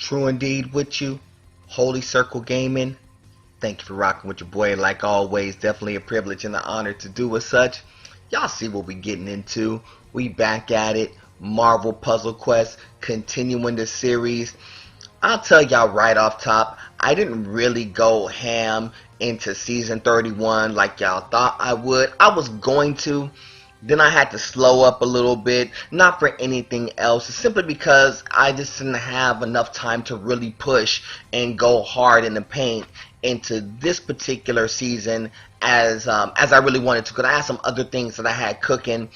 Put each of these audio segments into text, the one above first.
True indeed with you. Holy Circle Gaming. Thank you for rocking with your boy. Like always, definitely a privilege and an honor to do as such. Y'all see what we getting into. We back at it. Marvel Puzzle Quest, continuing the series. I'll tell y'all right off top, I didn't really go ham into season 31 like y'all thought I would. I was going to. Then I had to slow up a little bit, not for anything else, simply because I just didn't have enough time to really push and go hard in the paint into this particular season as I really wanted to, because I had some other things that I had cooking.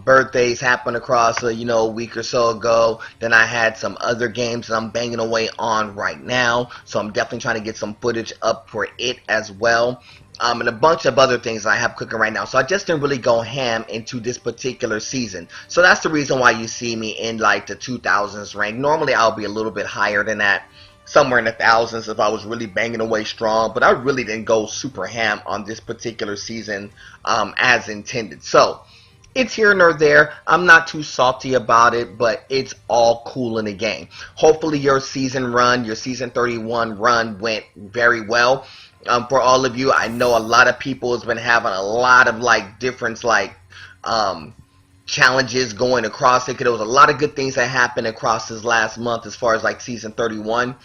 Birthdays happened across a week or so ago. Then I had some other games that I'm banging away on right now, so I'm definitely trying to get some footage up for it as well. And a bunch of other things I have cooking right now. So I just didn't really go ham into this particular season. So that's the reason why you see me in like the 2000s rank. Normally I'll be a little bit higher than that, somewhere in the thousands if I was really banging away strong. But I really didn't go super ham on this particular season as intended. So it's here nor there. I'm not too salty about it, but it's all cool in the game. Hopefully your season run, your season 31 run went very well. For all of you, I know a lot of people has been having a lot of different challenges going across it, because there was a lot of good things that happened across this last month as far as season 31.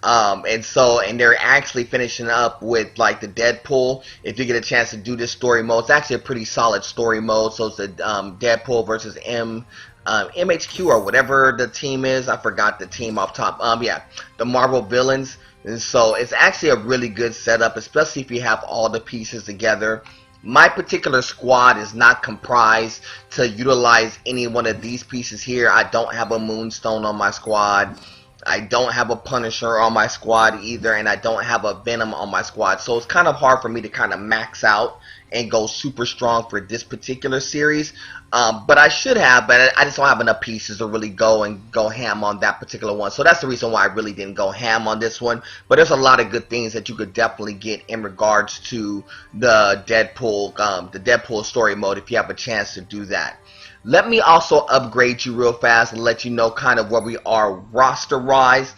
And they're actually finishing up with the Deadpool. If you get a chance to do this story mode, it's actually a pretty solid story mode. So it's the Deadpool versus MHQ or whatever the team is. I forgot the team off top. Yeah, the Marvel villains. And so it's actually a really good setup, especially if you have all the pieces together. My particular squad is not comprised to utilize any one of these pieces here. I don't have a Moonstone on my squad. I don't have a Punisher on my squad either, and I don't have a Venom on my squad. So it's kind of hard for me to kind of max out and go super strong for this particular series. But I should have, but I just don't have enough pieces to really go ham on that particular one. So that's the reason why I really didn't go ham on this one. But there's a lot of good things that you could definitely get in regards to the Deadpool story mode if you have a chance to do that. Let me also upgrade you real fast and let you know kind of where we are roster-wise.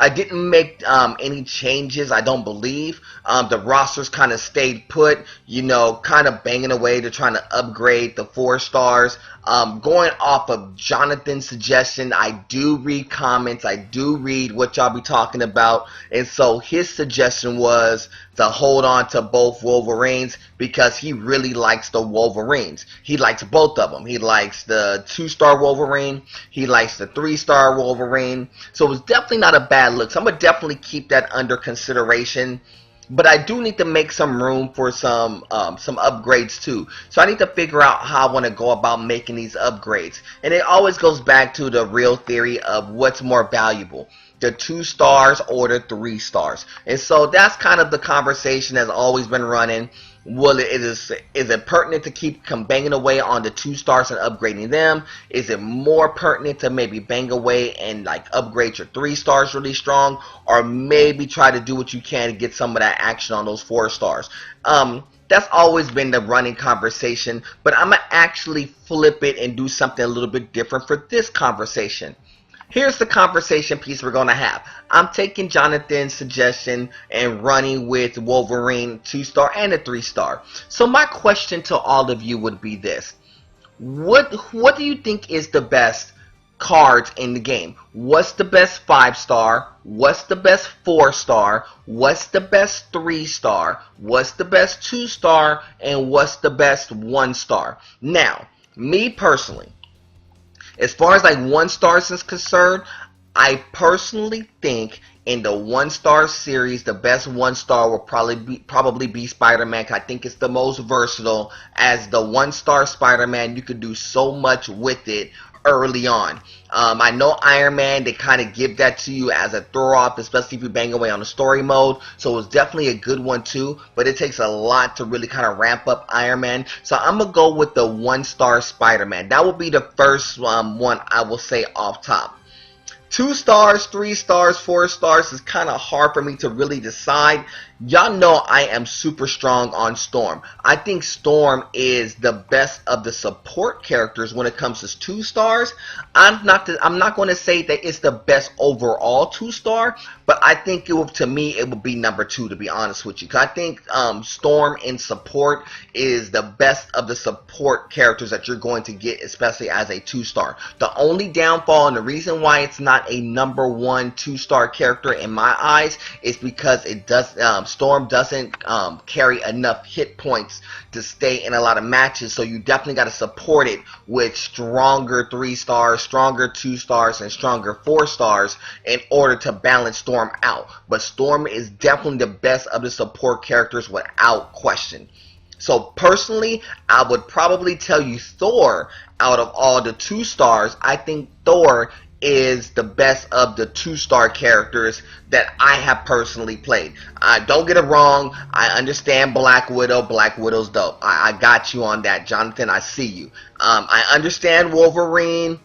I didn't make any changes, I don't believe. The rosters kind of stayed put, kind of banging away to trying to upgrade the 4 stars. Going off of Jonathan's suggestion, I do read comments, I do read what y'all be talking about, and so his suggestion was to hold on to both Wolverines because he really likes the Wolverines. He likes both of them. He likes the 2-star Wolverine, he likes the 3-star Wolverine, so it's definitely not a bad look. So I'm going to definitely keep that under consideration. But I do need to make some room for some upgrades too. So I need to figure out how I want to go about making these upgrades. And it always goes back to the real theory of what's more valuable, the 2 stars or the 3 stars. And so that's kind of the conversation that's always been running. Well, is it pertinent to keep banging away on the 2 stars and upgrading them? Is it more pertinent to maybe bang away and upgrade your 3 stars really strong, or maybe try to do what you can to get some of that action on those 4 stars? That's always been the running conversation, but I'm gonna actually flip it and do something a little bit different for this conversation. Here's the conversation piece we're going to have. I'm taking Jonathan's suggestion and running with Wolverine 2-star and a 3-star. So my question to all of you would be this. What do you think is the best cards in the game? What's the best 5-star? What's the best 4-star? What's the best 3-star? What's the best 2-star? And what's the best 1-star? Now, me personally, as far as 1 stars is concerned, I personally think in the 1-star series, the best 1-star will probably be Spider-Man. I think it's the most versatile. As the 1-star Spider-Man, you could do so much with it early on. I know Iron Man, they kind of give that to you as a throw-off, especially if you bang away on the story mode, so it's definitely a good one too, but it takes a lot to really kind of ramp up Iron Man. So I'm going to go with the 1-star Spider-Man. That will be the first one I will say off top. 2 stars, 3 stars, 4 stars is kind of hard for me to really decide. Y'all know I am super strong on Storm. I think Storm is the best of the support characters when it comes to 2 stars. I'm not going to say that it's the best overall 2-star, but I think to me it would be number 2, to be honest with you. Cause I think Storm in support is the best of the support characters that you're going to get, especially as a 2-star. The only downfall and the reason why it's not a number 1 2-star character in my eyes is because it does Storm doesn't carry enough hit points to stay in a lot of matches, so you definitely got to support it with stronger 3 stars, stronger 2 stars, and stronger 4 stars in order to balance Storm out. But Storm is definitely the best of the support characters without question. So personally, I would probably tell you Thor, out of all the 2 stars, I think Thor is the best of the 2-star characters that I have personally played. Don't get it wrong, I understand Black Widow. Black Widow's dope. I got you on that, Jonathan. I see you. I understand Wolverine.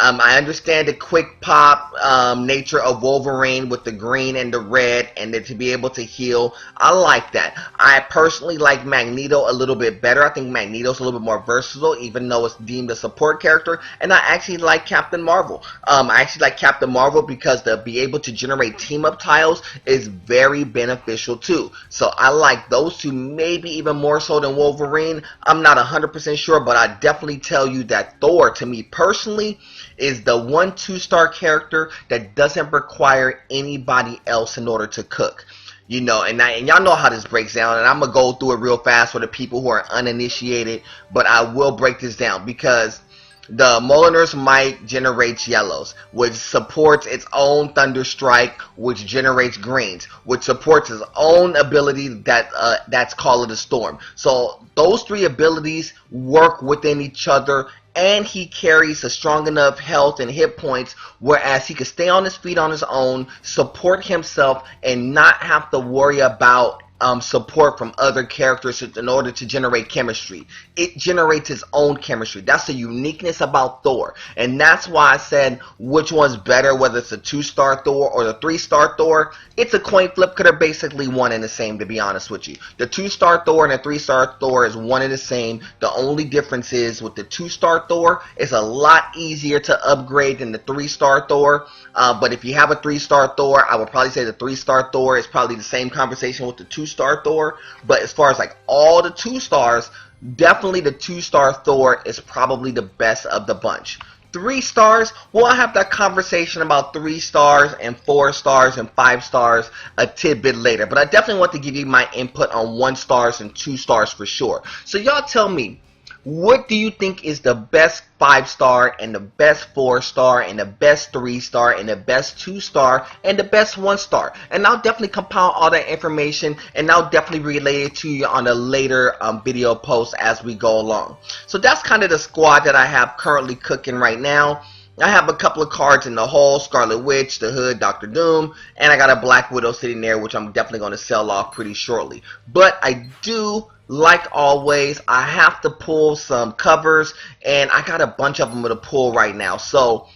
I understand the quick pop nature of Wolverine with the green and the red, and then to be able to heal. I like that. I personally like Magneto a little bit better. I think Magneto's a little bit more versatile, even though it's deemed a support character. And I actually like Captain Marvel. I actually like Captain Marvel because to be able to generate team-up tiles is very beneficial too. So I like those two, maybe even more so than Wolverine. I'm not 100% sure, but I definitely tell you that Thor, to me personally, is the 1 2-star character that doesn't require anybody else in order to cook. You know, and y'all know how this breaks down, and I'm going to go through it real fast for the people who are uninitiated, but I will break this down because the Molinor's Might generates yellows, which supports its own Thunder Strike, which generates greens, which supports its own ability that's called a Storm. So those 3 abilities work within each other, and he carries a strong enough health and hit points whereas he can stay on his feet on his own, support himself, and not have to worry about support from other characters in order to generate chemistry. It generates its own chemistry. That's the uniqueness about Thor, and that's why I said which one's better, whether it's a 2-star Thor or the 3-star Thor. It's a coin flip because they're basically one and the same, to be honest with you. The 2-star Thor and the 3-star Thor is one and the same. The only difference is with the 2-star Thor, it's a lot easier to upgrade than the 3-star Thor. But if you have a 3-star Thor, I would probably say the 3-star Thor is probably the same conversation with the 2-star Thor. But as far as like all the 2 stars, definitely the 2-star Thor is probably the best of the bunch. 3 stars, we'll have that conversation about 3 stars and 4 stars and 5 stars a tidbit later. But I definitely want to give you my input on 1 stars and 2 stars for sure. So y'all tell me, what do you think is the best 5-star and the best 4-star and the best 3-star and the best 2-star and the best 1-star? And I'll definitely compile all that information, and I'll definitely relay it to you on a later video post as we go along. So that's kind of the squad that I have currently cooking right now. I have a couple of cards in the hole: Scarlet Witch, the Hood, Doctor Doom, and I got a Black Widow sitting there, which I'm definitely going to sell off pretty shortly. But I do, like always, I have to pull some covers, and I got a bunch of them to pull right now. So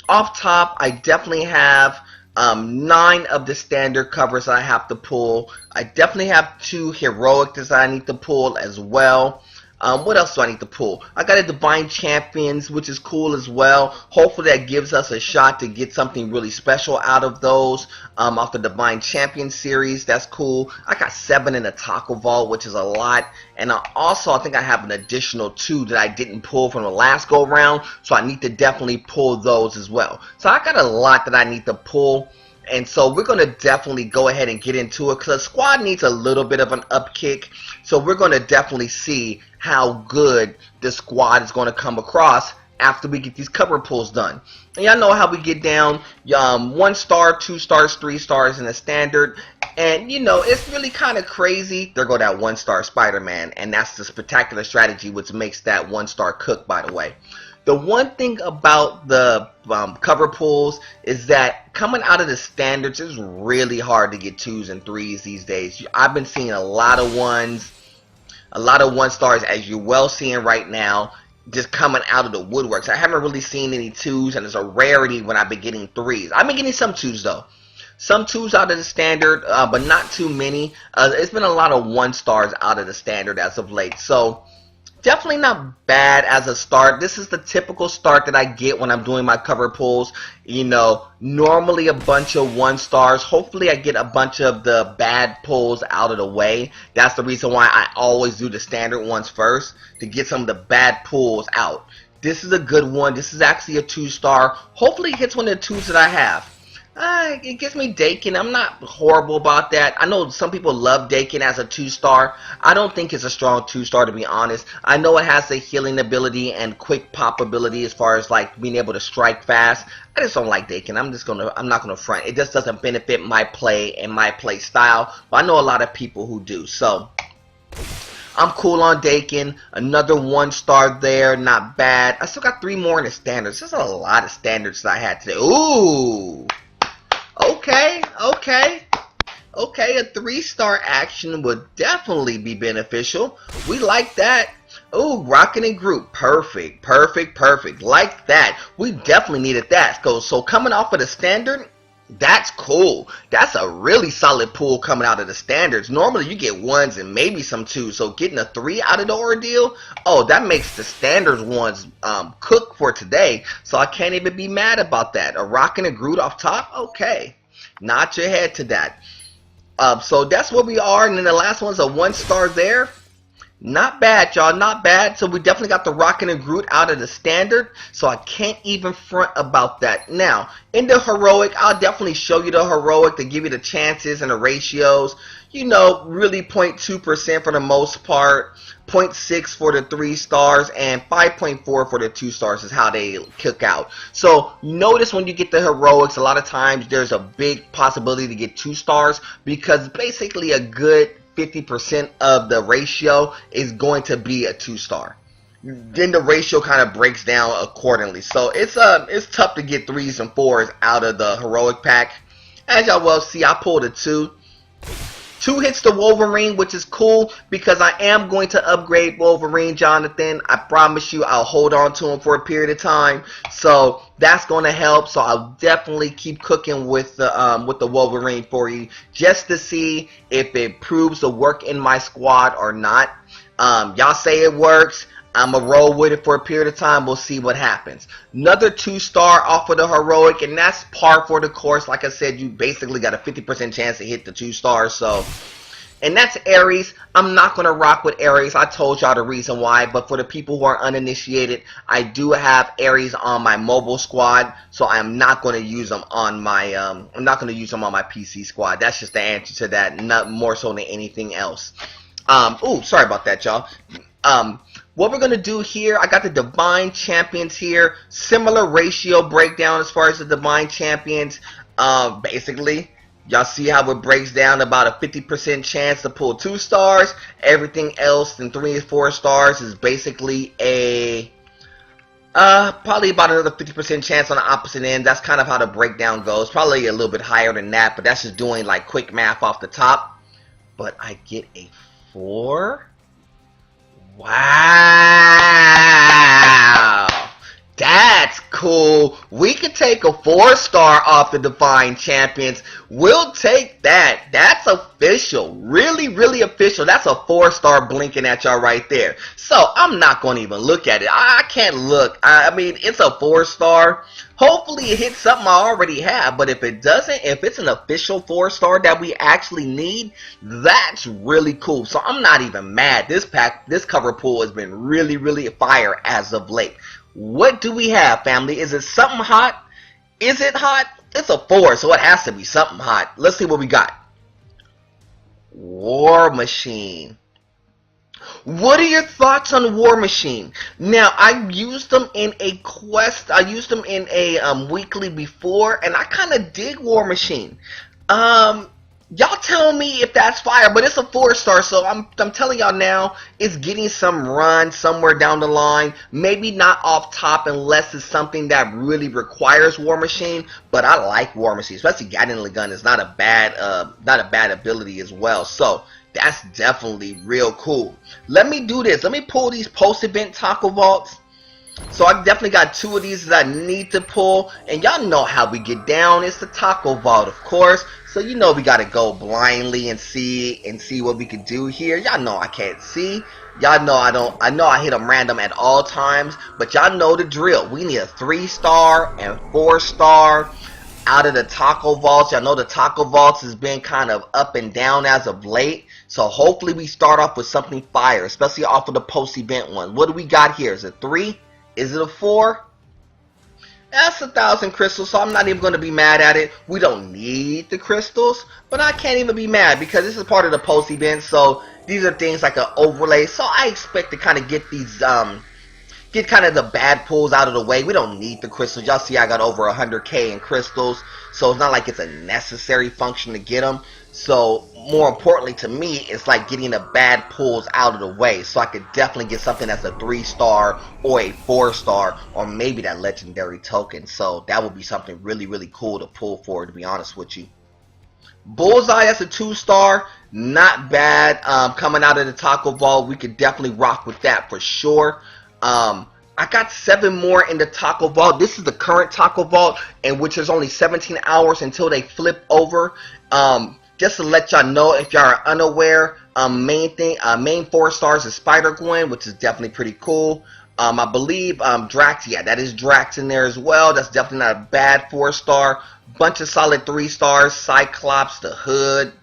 off top, I definitely have 9 of the standard covers I have to pull. I definitely have 2 heroic that I need to pull as well. What else do I need to pull? I got a Divine Champions, which is cool as well. Hopefully that gives us a shot to get something really special out of those off the Divine Champion series. That's cool. I got 7 in the Taco Vault, which is a lot. And I think I have an additional 2 that I didn't pull from the last go round, so I need to definitely pull those as well. So I got a lot that I need to pull. And so we're going to definitely go ahead and get into it because the squad needs a little bit of an upkick. So we're going to definitely see how good the squad is going to come across after we get these cover pulls done. And y'all know how we get down. 1 star, 2 stars, 3 stars in the standard. And you know, it's really kind of crazy. There go that 1-star Spider-Man. And that's the spectacular strategy which makes that 1-star cook, by the way. The one thing about the cover pulls is that coming out of the standards, it's really hard to get 2s and 3s these days. I've been seeing a lot of 1s, a lot of 1-stars, as you're well seeing right now. just coming out of the woodworks. I haven't really seen any 2s, and it's a rarity when I've been getting 3s. I've been getting some 2s though. Some 2s out of the standard, but not too many. It's been a lot of 1-stars out of the standard as of late. So definitely not bad as a start. This is the typical start that I get when I'm doing my cover pulls. You know, normally a bunch of 1-stars. Hopefully I get a bunch of the bad pulls out of the way. That's the reason why I always do the standard ones first, to get some of the bad pulls out. This is a good one. This is actually a 2-star. Hopefully it hits one of the 2s that I have. It gives me Dakin. I'm not horrible about that. I know some people love Dakin as a 2-star. I don't think it's a strong 2-star, to be honest. I know it has the healing ability and quick pop ability as far as like being able to strike fast. I just don't like Dakin. I'm not gonna front. It just doesn't benefit my play and my play style. But I know a lot of people who do. So I'm cool on Dakin. Another 1-star there, not bad. I still got 3 more in the standards. There's a lot of standards that I had today. Ooh. Okay, a 3-star action would definitely be beneficial. We like that. Ooh, rockin' and group. Perfect. Like that. We definitely needed that. So coming off of the standard, that's cool. That's a really solid pull coming out of the standards. Normally you get 1s and maybe some 2s. So getting a 3 out of the ordeal, oh, that makes the standards ones cook for today. So I can't even be mad about that. A rockin' and Groot off top, okay. Nod your head to that. So that's where we are. And then the last one's a 1-star there. Not bad, y'all, not bad. So we definitely got the Rockin' and Groot out of the standard, so I can't even front about that. Now, in the heroic, I'll definitely show you the heroic to give you the chances and the ratios. You know, really 0.2% for the most part, 0.6 for the 3-stars, and 5.4 for the 2-stars is how they cook out. So notice when you get the heroics, a lot of times there's a big possibility to get 2-stars, because basically a good 50% of the ratio is going to be a 2-star. Then the ratio kind of breaks down accordingly. So it's tough to get 3s and 4s out of the heroic pack. As y'all well see, I pulled a 2. 2 hits the Wolverine, which is cool because I am going to upgrade Wolverine, Jonathan. I promise you I'll hold on to him for a period of time. So that's going to help. So I'll definitely keep cooking with the Wolverine for you, just to see if it proves to work in my squad or not. Y'all say it works. I'm going to roll with it for a period of time. We'll see what happens. Another 2-star off of the heroic, and that's par for the course. Like I said, you basically got a 50% chance to hit the 2-stars. So, and that's Ares. I'm not going to rock with Ares. I told y'all the reason why. But for the people who are uninitiated, I do have Ares on my mobile squad. So I'm not going to use them on my PC squad. That's just the answer to that. Not more so than anything else. Ooh, sorry about that, y'all. What we're going to do here, I got the Divine Champions here. Similar ratio breakdown as far as the Divine Champions. Basically, y'all see how it breaks down about a 50% chance to pull 2-stars. Everything else in 3 and 4 stars is basically a probably about another 50% chance on the opposite end. That's kind of how the breakdown goes. Probably a little bit higher than that, but that's just doing like quick math off the top. But I get a 4. Wow, that's cool. We could take a 4-star off the Divine Champions. We'll take that. That's official. Really official. That's a 4-star blinking at y'all right there. So I'm not going to even look at it. I can't look. I mean, it's a 4-star. Hopefully it hits something I already have, but if it doesn't, if it's an official 4-star that we actually need, that's really cool. So I'm not even mad. This cover pull has been really fire as of late. What do we have, family? Is it something hot? Is it hot? It's a 4, so it has to be something hot. Let's see what we got. War Machine. What are your thoughts on War Machine? Now, I used them in a quest. I used them in a weekly before, and I kind of dig War Machine. Y'all tell me if that's fire, but it's a 4-star, so I'm telling y'all now, it's getting some run somewhere down the line. Maybe not off top unless it's something that really requires War Machine, but I like War Machine, especially guiding the gun is not a bad ability as well. So that's definitely real cool. Let me do this. Let me pull these post-event taco vaults. So I definitely got 2 of these that I need to pull, and y'all know how we get down. It's the taco vault, of course. So you know we gotta go blindly and see what we can do here. Y'all know I can't see. Y'all know I know I hit them random at all times, but y'all know the drill. We need a 3-star and 4-star out of the taco vaults. Y'all know the taco vaults has been kind of up and down as of late. So hopefully we start off with something fire, especially off of the post-event one. What do we got here? Is it 3? Is it a 4? That's 1,000 crystals, so I'm not even going to be mad at it. We don't need the crystals, but I can't even be mad because this is part of the post event. So these are things like an overlay. So I expect to kind of get these, get kind of the bad pulls out of the way. We don't need the crystals. Y'all see I got over 100k in crystals, so it's not like it's a necessary function to get them. So more importantly to me, it's like getting the bad pulls out of the way, so I could definitely get something that's a 3-star or a 4-star, or maybe that legendary token. So that would be something really cool to pull for, to be honest with you. Bullseye, that's a 2-star, not bad. Coming out of the taco vault, we could definitely rock with that for sure. I got 7 more in the taco vault. This is the current taco vault, in which there's only 17 hours until they flip over. Just to let y'all know, if y'all are unaware, main 4 stars is Spider-Gwen, which is definitely pretty cool. I believe Drax, yeah, that is Drax in there as well. That's definitely not a bad 4-star. Bunch of solid 3 stars, Cyclops, the Hood,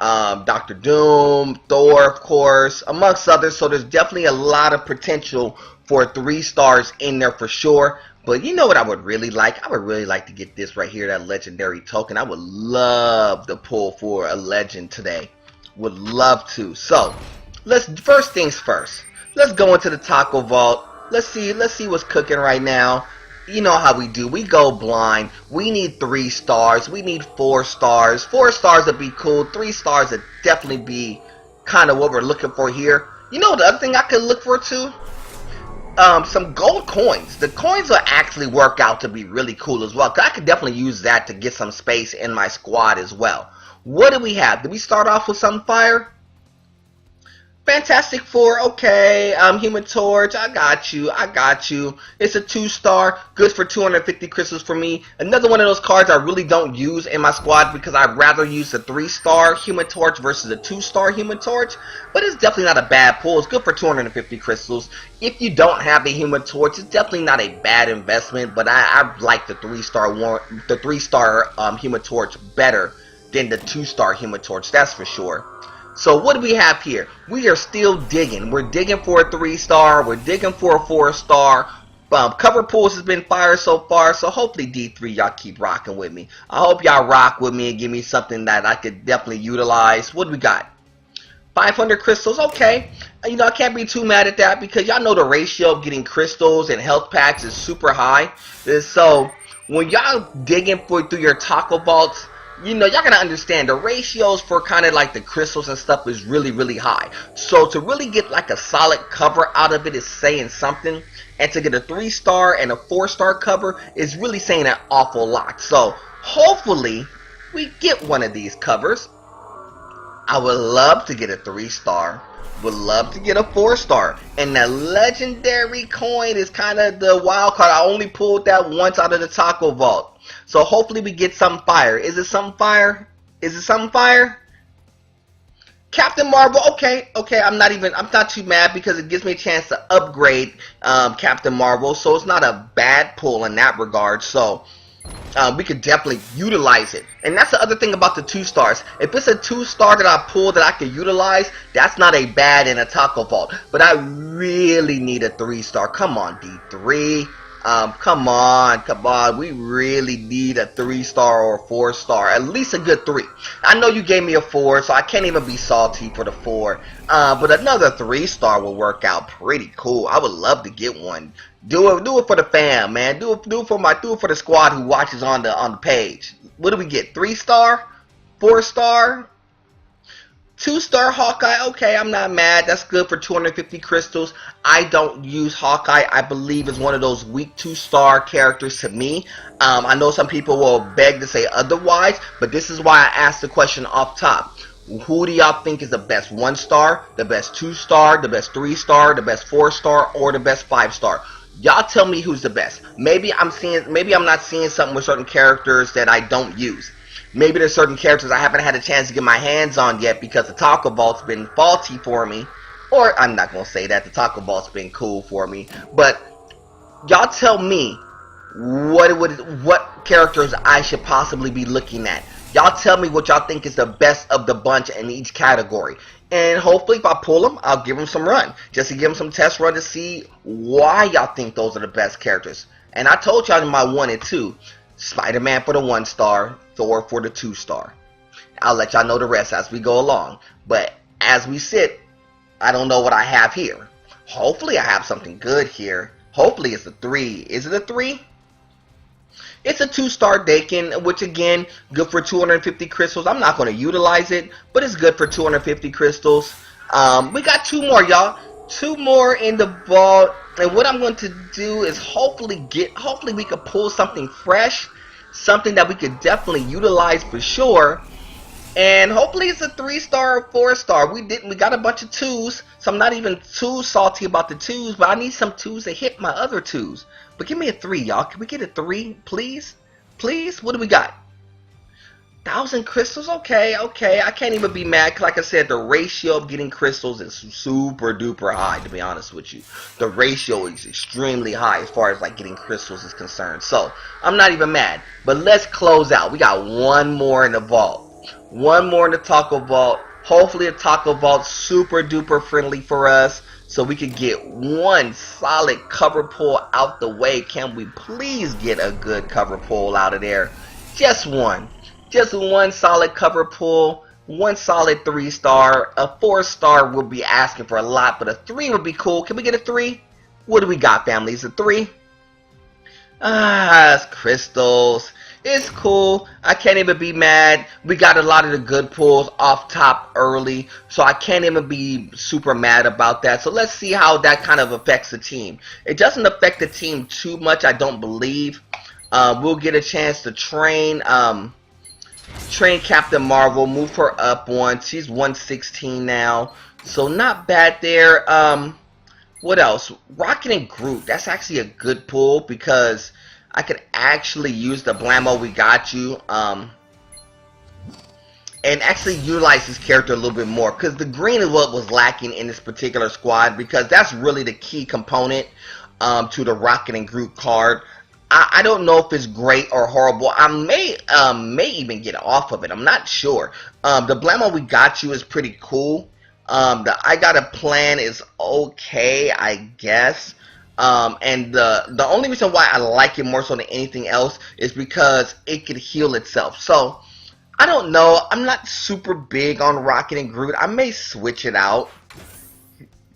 Doctor Doom, Thor, of course, amongst others. So there's definitely a lot of potential for 3 stars in there for sure. But you know what I would really like? I would really like to get this right here, that legendary token. I would love to pull for a legend today. Would love to. So, first things first. Let's go into the taco vault. Let's see what's cooking right now. You know how we do. We go blind. We need 3 stars. We need 4 stars. 4 stars would be cool. 3 stars would definitely be kind of what we're looking for here. You know the other thing I could look for too? Some gold coins. The coins will actually work out to be really cool as well, 'cause I could definitely use that to get some space in my squad as well. What do we have? Did we start off with some fire? Fantastic Four, okay. Human Torch, I got you. It's a 2-star, good for 250 crystals for me. Another one of those cards I really don't use in my squad because I'd rather use the 3-star Human Torch versus a 2-star Human Torch. But it's definitely not a bad pull. It's good for 250 crystals. If you don't have the Human Torch, it's definitely not a bad investment. But I like the 3-star Human Torch better than the 2-star Human Torch. That's for sure. So what do we have here? We are still digging. We're digging for a 3-star. We're digging for a 4-star. Cover pulls has been fire so far. So hopefully D3 y'all keep rocking with me. I hope y'all rock with me and give me something that I could definitely utilize. What do we got? 500 crystals. Okay. You know, I can't be too mad at that because y'all know the ratio of getting crystals and health packs is super high. So when y'all digging through your taco vaults, you know, y'all gotta understand the ratios for kind of like the crystals and stuff is really high. So to really get like a solid cover out of it is saying something, and to get a 3-star and a 4-star cover is really saying an awful lot. So hopefully we get one of these covers. I would love to get a 3-star. Would love to get a 4-star. And the legendary coin is kind of the wild card. I only pulled that once out of the taco vault. So hopefully we get some fire. Is it some fire? Is it some fire? Captain Marvel, okay, I'm not too mad because it gives me a chance to upgrade Captain Marvel, so it's not a bad pull in that regard. So we could definitely utilize it. And that's the other thing about the 2-stars. If it's a 2-star that I pull that I can utilize, that's not a bad in a taco vault. But I really need a 3-star. Come on, D3. Come on. We really need a 3-star or a 4-star. At least a good 3. I know you gave me a 4, so I can't even be salty for the 4. But another 3-star will work out pretty cool. I would love to get one. Do it for the fam, man. Do it for the squad who watches on the page. What do we get? 3-star? 4-star? 2-star Hawkeye, okay, I'm not mad. That's good for 250 crystals. I don't use Hawkeye. I believe is one of those weak 2-star characters to me. I know some people will beg to say otherwise, but this is why I asked the question off top. Who do y'all think is the best 1-star, the best 2-star, the best 3-star, the best 4-star, or the best 5-star? Y'all tell me who's the best. Maybe I'm not seeing something with certain characters that I don't use. Maybe there's certain characters I haven't had a chance to get my hands on yet because the Taco Vault's been faulty for me. Or, I'm not going to say that, the Taco Vault's been cool for me. But, y'all tell me what characters I should possibly be looking at. Y'all tell me what y'all think is the best of the bunch in each category. And hopefully if I pull them, I'll give them some run. Just to give them some test run to see why y'all think those are the best characters. And I told y'all in my 1 and 2, Spider-Man for the 1 star, Thor for the 2 star. I'll let y'all know the rest as we go along. But as we sit, I don't know what I have here. Hopefully I have something good here. Hopefully it's a 3. Is it a 3? It's a 2-star Dakin, which again, good for 250 crystals. I'm not going to utilize it, but it's good for 250 crystals. We got 2 more, y'all. 2 more in the vault. And what I'm going to do is hopefully we could pull something fresh. Something that we could definitely utilize for sure. And hopefully it's a 3-star or 4-star. We got a bunch of 2s, so I'm not even too salty about the 2s, but I need some 2s to hit my other 2s. But give me a 3, y'all. Can we get a 3, please? Please? What do we got? 1,000 crystals? Okay. I can't even be mad, because like I said, the ratio of getting crystals is super duper high, to be honest with you. The ratio is extremely high as far as like getting crystals is concerned. So, I'm not even mad. But let's close out. We got 1 more in the vault. 1 more in the Taco Vault. Hopefully the Taco Vault's super duper friendly for us, so we could get 1 solid cover pull out the way. Can we please get a good cover pull out of there? Just 1. Just 1 solid cover pull. 1 solid 3-star. A 4-star would be asking for a lot, but a 3 would be cool. Can we get a 3? What do we got, family? Is it 3? It's crystals. It's cool. I can't even be mad. We got a lot of the good pulls off top early, so I can't even be super mad about that. So let's see how that kind of affects the team. It doesn't affect the team too much, I don't believe. We'll get a chance to train Captain Marvel, move her up 1. She's 116 now, so not bad there. What else? Rocket and Groot. That's actually a good pull because I could actually use the Blammo We Got You and actually utilize this character a little bit more, because the green is what was lacking in this particular squad, because that's really the key component to the Rocket and Groot card. I don't know if it's great or horrible. I may even get off of it. I'm not sure. The Blammo We Got You is pretty cool. The I Got a Plan is okay, I guess. And the only reason why I like it more so than anything else is because it could heal itself. So, I don't know. I'm not super big on Rocket and Groot. I may switch it out.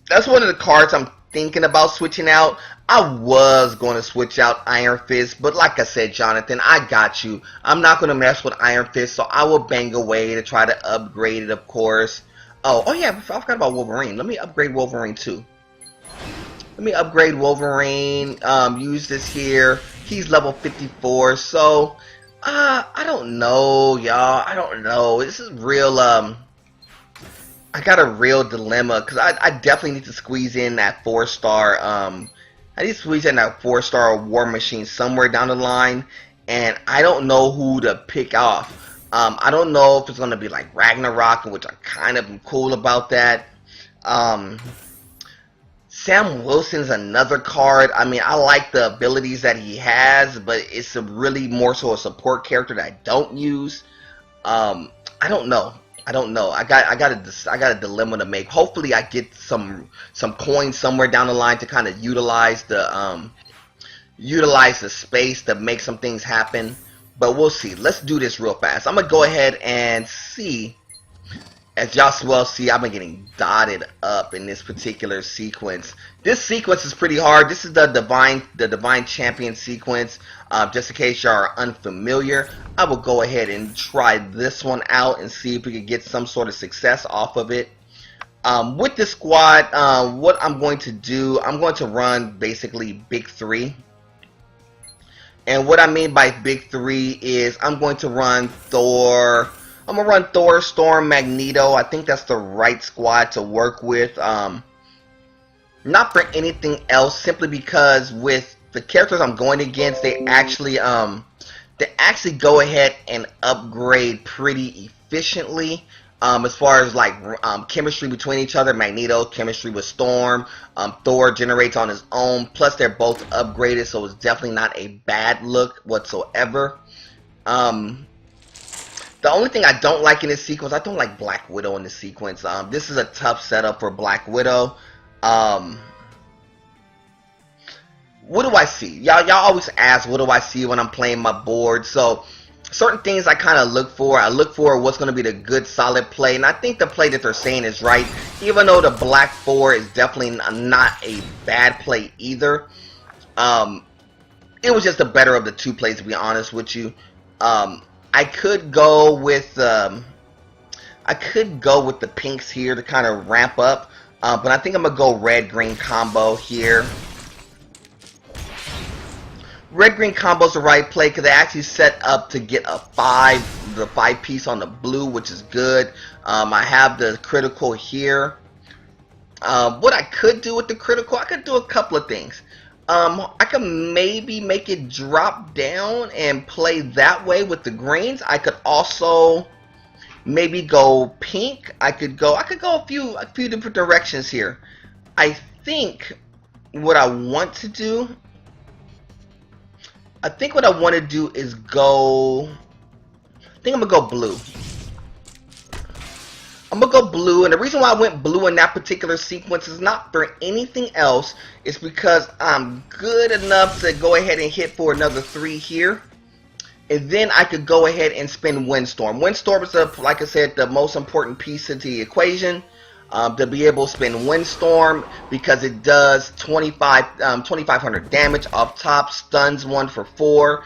That's one of the cards I'm thinking about switching out. I was going to switch out Iron Fist, but like I said, Jonathan, I got you. I'm not going to mess with Iron Fist, so I will bang away to try to upgrade it, of course. Oh yeah, I forgot about Wolverine. Let me upgrade Wolverine too. Let me upgrade Wolverine, use this here. He's level 54, so, I don't know, y'all. I don't know. This is real, I got a real dilemma, because I definitely need to squeeze in that 4-star, I need to squeeze in that 4-star War Machine somewhere down the line, and I don't know who to pick off. I don't know if it's going to be like Ragnarok, which I kind of am cool about that. Sam Wilson's another card. I mean, I like the abilities that he has, but it's a really more so a support character that I don't use. I don't know. I got a dilemma to make. Hopefully, I get some coins somewhere down the line to kind of utilize the space to make some things happen. But we'll see. Let's do this real fast. I'm gonna go ahead and see. As y'all well see, I've been getting dotted up in this particular sequence. This sequence is pretty hard. This is the Divine Champion sequence. Just in case y'all are unfamiliar, I will go ahead and try this one out and see if we can get some sort of success off of it. With the squad, what I'm going to do, I'm going to run basically Big 3. And what I mean by Big 3 is I'm going to run Thor. I'm going to run Thor, Storm, Magneto. I think that's the right squad to work with. Not for anything else, simply because with the characters I'm going against, they actually go ahead and upgrade pretty efficiently. As far as like chemistry between each other, Magneto chemistry with Storm, Thor generates on his own. Plus, they're both upgraded, so it's definitely not a bad look whatsoever. The only thing I don't like in this sequence, I don't like Black Widow in this sequence. This is a tough setup for Black Widow. What do I see? Y'all always ask, what do I see when I'm playing my board? So, certain things I kind of look for. I look for what's going to be the good, solid play. And I think the play that they're saying is right. Even though the Black 4 is definitely not a bad play either. It was just the better of the two plays, to be honest with you. I could go with the pinks here to kind of ramp up. But I think I'm going to go red-green combo here. Red-green combo is the right play because they actually set up to get the 5 piece on the blue, which is good. I have the critical here. What I could do with the critical, I could do a couple of things. I could maybe make it drop down and play that way with the greens. I could also maybe go pink. I could go a few different directions here. I think what I want to do is go, I think I'm going to go blue. I'm going to go blue, and the reason why I went blue in that particular sequence is not for anything else. It's because I'm good enough to go ahead and hit for another 3 here. And then I could go ahead and spin Windstorm. Windstorm is, like I said, the most important piece of the equation. To be able to spin Windstorm because it does 2,500 damage off top, stuns 1 for 4.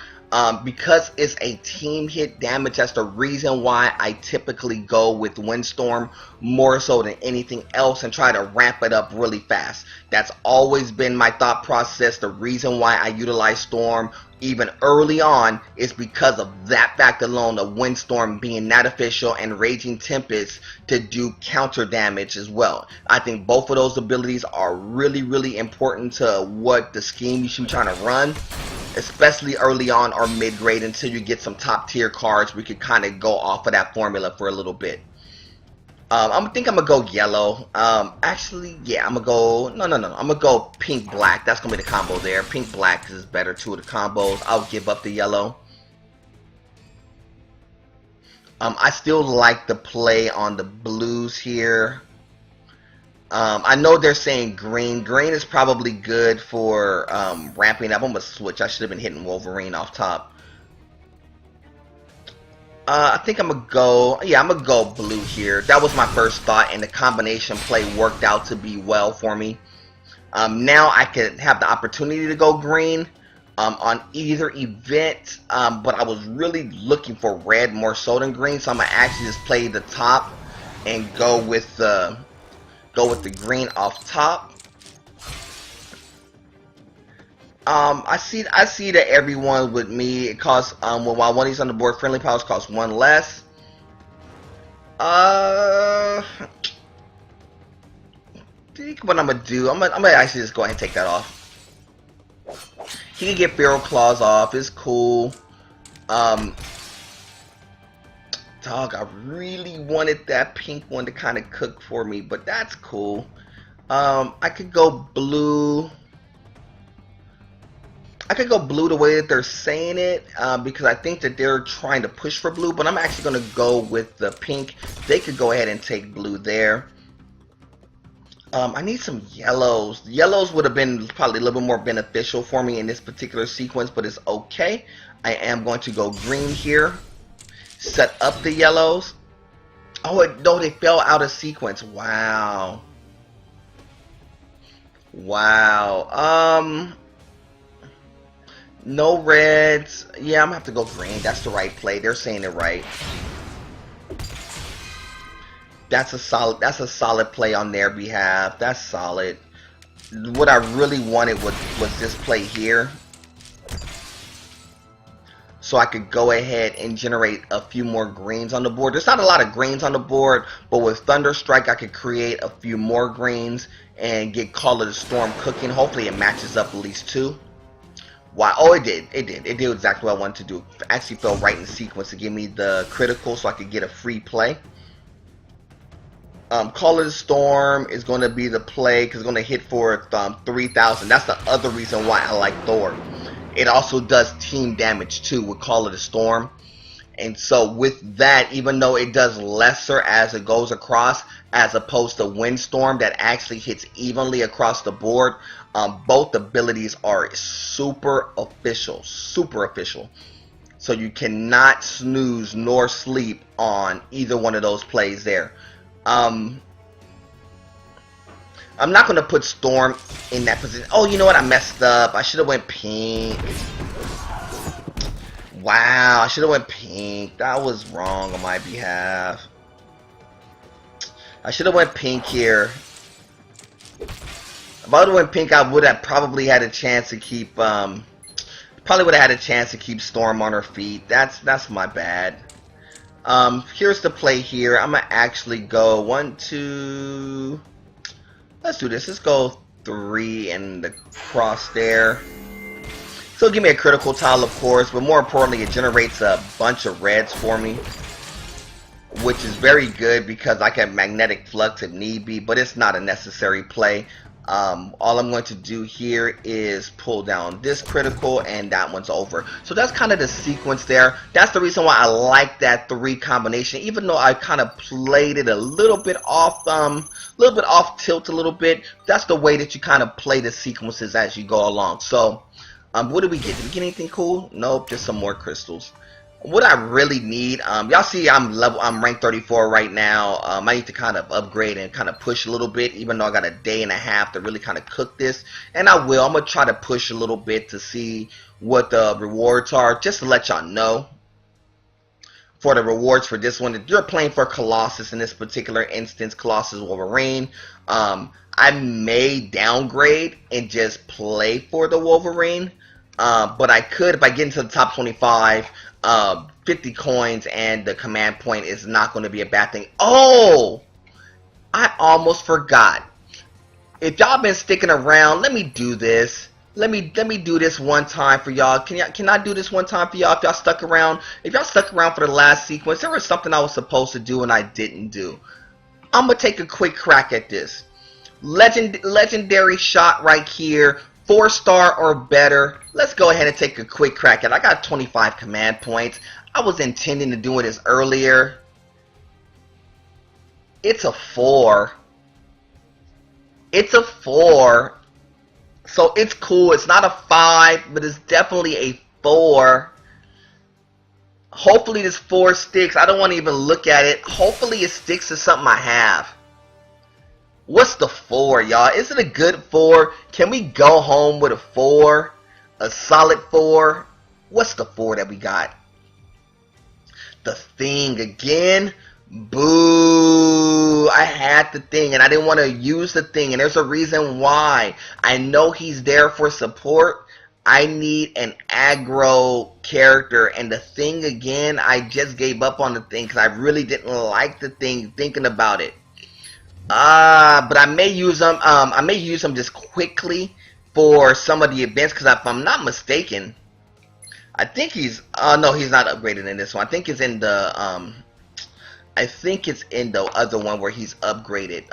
Because it's a team hit damage, that's the reason why I typically go with Windstorm more so than anything else and try to ramp it up really fast. That's always been my thought process. The reason why I utilize Storm even early on is because of that fact alone, of Windstorm being that official and Raging Tempest to do counter damage as well. I think both of those abilities are really, really important to what the scheme you should be trying to run, especially early on or mid-grade until you get some top tier cards. We could kind of go off of that formula for a little bit. I think I'm gonna go yellow. Actually, yeah, I'm gonna go. No. I'm gonna go pink black. That's gonna be the combo there. Pink black is better. 2 of the combos. I'll give up the yellow. I still like the play on the blues here. I know they're saying green. Green is probably good for ramping up. I'm gonna switch. I should have been hitting Wolverine off top. I think I'm gonna go, yeah, I'm gonna go blue here. That was my first thought, and the combination play worked out to be well for me. Now I could have the opportunity to go green on either event, but I was really looking for red more so than green, so I'm gonna actually just play the top and go with the green off top. I see that everyone with me, it costs while one is on the board, friendly powers cost 1 less. I think what I'm gonna do, I'm gonna actually just go ahead and take that off. He can get Feral Claws off, it's cool. Dog, I really wanted that pink one to kind of cook for me, but that's cool. I could go blue. I could go blue the way that they're saying it, because I think that they're trying to push for blue, but I'm actually going to go with the pink. They could go ahead and take blue there. I need some yellows. Yellows would have been probably a little bit more beneficial for me in this particular sequence, but it's okay. I am going to go green here. Set up the yellows. Oh, no, they fell out of sequence. Wow. Wow. No reds. Yeah, I'm gonna have to go green. That's the right play. They're saying it right. That's a solid play on their behalf. That's solid. What I really wanted was this play here. so I could go ahead and generate a few more greens on the board. There's not a lot of greens on the board, but with Thunder Strike I could create a few more greens and get Call of the Storm cooking. Hopefully it matches up at least 2. Wow, oh it did exactly what I wanted to do. Actually fell right in sequence to give me the critical so I could get a free play. Call of the Storm is going to be the play because it's going to hit for 3,000. That's the other reason why I like Thor. It also does team damage too with Call of the Storm. And so with that, even though it does lesser as it goes across, as opposed to Windstorm that actually hits evenly across the board, both abilities are super official. So you cannot snooze nor sleep on either one of those plays there. I'm not going to put Storm in that position. Oh, you know what? I messed up. I should have went pink. Wow, I should have went pink. That was wrong on my behalf. I should have went pink here. If I would have went pink, I would have probably had a chance to keep Storm on her feet. That's my bad. Here's the play here. I'm gonna actually go 1, 2. Let's do this. Let's go 3 and the cross there. So give me a critical tile, of course, but more importantly, it generates a bunch of reds for me, which is very good because I can magnetic flux if need be, but it's not a necessary play. All I'm going to do here is pull down this critical and that one's over. So that's kind of the sequence there. That's the reason why I like that 3 combination, even though I kind of played it a little bit off tilt a little bit. That's the way that you kind of play the sequences as you go along. So what did we get? Did we get anything cool? Nope, just some more crystals. What I really need, y'all see I'm ranked 34 right now. I need to kind of upgrade and kind of push a little bit, even though I got a day and a half to really kind of cook this. And I will. I'm going to try to push a little bit to see what the rewards are, just to let y'all know. For the rewards for this one, if you're playing for Colossus in this particular instance, Colossus Wolverine, I may downgrade and just play for the Wolverine. But I could, if I get into the top 25, 50 coins and the command point is not going to be a bad thing. Oh! I almost forgot. If y'all been sticking around, let me do this. Let me do this one time for y'all. Can I do this one time for y'all if y'all stuck around? If y'all stuck around for the last sequence, there was something I was supposed to do and I didn't do. I'm going to take a quick crack at this. Legendary shot right here. 4-star or better. Let's go ahead and take a quick crack at it. I got 25 command points. I was intending to do this earlier. It's a 4. It's a 4. So it's cool. It's not a 5, but it's definitely a 4. Hopefully this 4 sticks. I don't want to even look at it. Hopefully it sticks to something I have. What's the 4, y'all? Is it a good 4? Can we go home with a 4? A solid 4? What's the 4 that we got? The Thing again? Boo! I had the Thing and I didn't want to use the Thing, and there's a reason why. I know he's there for support. I need an aggro character, and the Thing again, I just gave up on the Thing because I really didn't like the Thing thinking about it. But I may use them. I may use them just quickly for some of the events, because if I'm not mistaken, I think he's. No, he's not upgraded in this one. I think it's in the. I think it's in the other one where he's upgraded.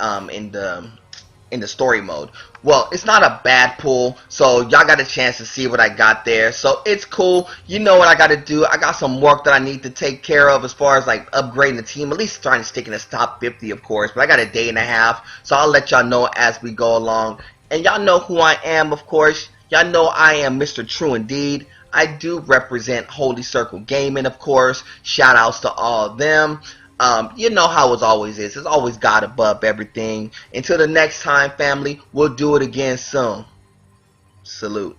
In the story mode. Well, it's not a bad pull, so y'all got a chance to see what I got there. So it's cool. You know what I got to do. I got some work that I need to take care of as far as like upgrading the team, at least trying to stick in this top 50, of course. But I got a day and a half, so I'll let y'all know as we go along. And y'all know who I am, of course. Y'all know I am Mr. True Indeed. I do represent Holy Circle Gaming, of course. Shout outs to all of them. You know how it always is. It's always God above everything. Until the next time, family, we'll do it again soon. Salute.